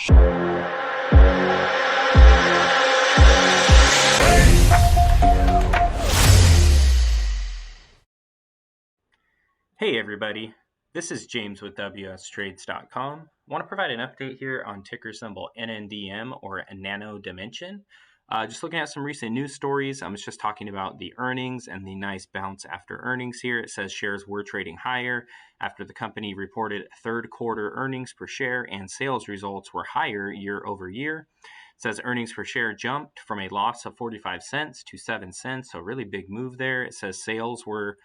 Hey everybody, this is James with wstrades.com. I want to provide an update here on ticker symbol NNDM or Nano Dimension. Just looking at some recent news stories, I was just talking about the earnings and the nice bounce after earnings here. It says shares were trading higher after the company reported third quarter earnings per share and sales results were higher year over year. It says earnings per share jumped from a loss of 45 cents to 7 cents, so really big move there. It says sales were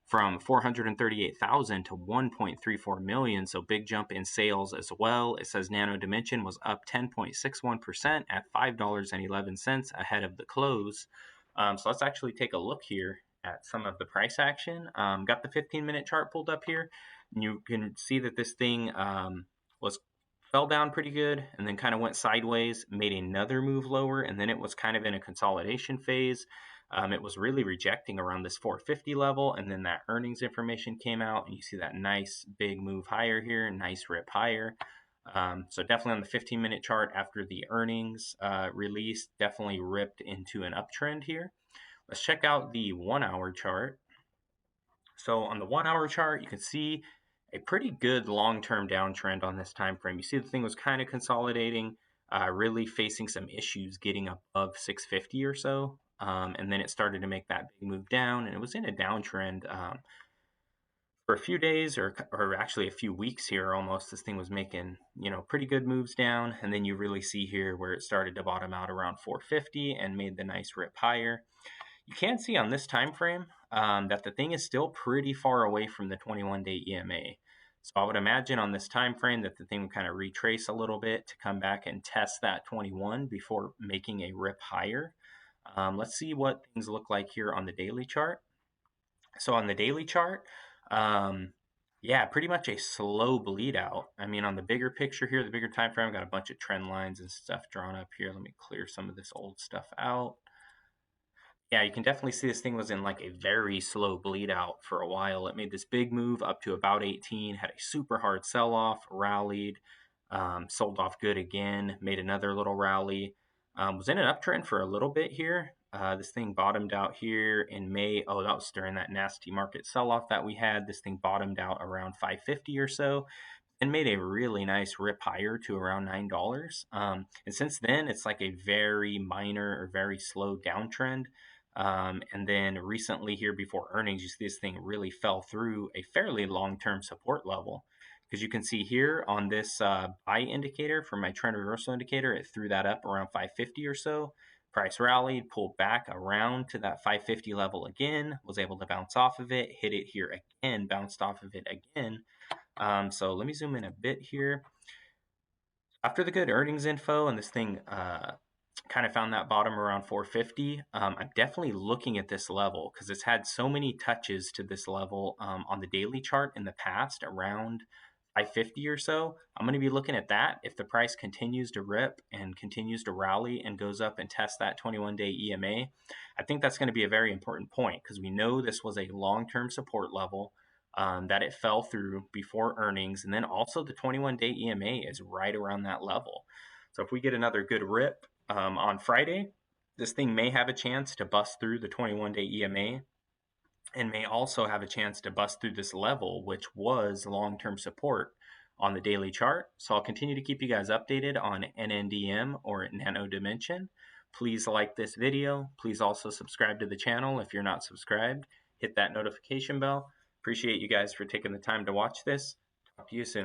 from 438,000 to 1.34 million, so big jump in sales as well. It says Nano Dimension was up 10.61% at $5.11 ahead of the close. So let's actually take a look here at some of the price action. Got the 15-minute chart pulled up here, and you can see that this thing fell down pretty good and then kind of went sideways, made another move lower, and then it was kind of in a consolidation phase. It was really rejecting around this 450 level, and then that earnings information came out, and you see that nice big move higher here, nice rip higher. So definitely on the 15-minute chart after the earnings release, definitely ripped into an uptrend here. Let's check out the 1-hour chart. So on the 1-hour chart, you can see a pretty good long-term downtrend on this time frame. You see the thing was kind of consolidating, really facing some issues getting above 650 or so. And then it started to make that big move down, and it was in a downtrend for a few days or actually a few weeks here almost. This thing was making, pretty good moves down, and then you really see here where it started to bottom out around 450 and made the nice rip higher. You can see on this time frame that the thing is still pretty far away from the 21-day EMA. So I would imagine on this time frame that the thing would kind of retrace a little bit to come back and test that 21 before making a rip higher. Let's see what things look like here on the daily chart. So on the daily chart, pretty much a slow bleed out. I mean, on the bigger picture here, the bigger time frame, I've got a bunch of trend lines and stuff drawn up here. Let me clear some of this old stuff out. Yeah, you can definitely see this thing was in like a very slow bleed out for a while. It made this big move up to about 18, had a super hard sell-off, rallied, sold off good again, made another little rally. Was in an uptrend for a little bit here. This thing bottomed out here in May. Oh, that was during that nasty market sell-off that we had. This thing bottomed out around 550 or so and made a really nice rip higher to around $9. And since then, it's like a very minor or very slow downtrend. And then recently here before earnings, you see this thing really fell through a fairly long-term support level. Because you can see here on this buy indicator for my trend reversal indicator, it threw that up around 550 or so. Price rallied, pulled back around to that 550 level again, was able to bounce off of it, hit it here again, bounced off of it again. So let me zoom in a bit here. After the good earnings info and this thing kind of found that bottom around 450, I'm definitely looking at this level because it's had so many touches to this level on the daily chart in the past around 550 or so. I'm going to be looking at that. If the price continues to rip and continues to rally and goes up and tests that 21-day EMA, I think that's going to be a very important point because we know this was a long-term support level that it fell through before earnings. And then also the 21-day EMA is right around that level. So if we get another good rip on Friday, this thing may have a chance to bust through the 21-day EMA and may also have a chance to bust through this level, which was long-term support on the daily chart. So I'll continue to keep you guys updated on NNDM or Nano Dimension. Please like this video. Please also subscribe to the channel if you're not subscribed. Hit that notification bell. Appreciate you guys for taking the time to watch this. Talk to you soon.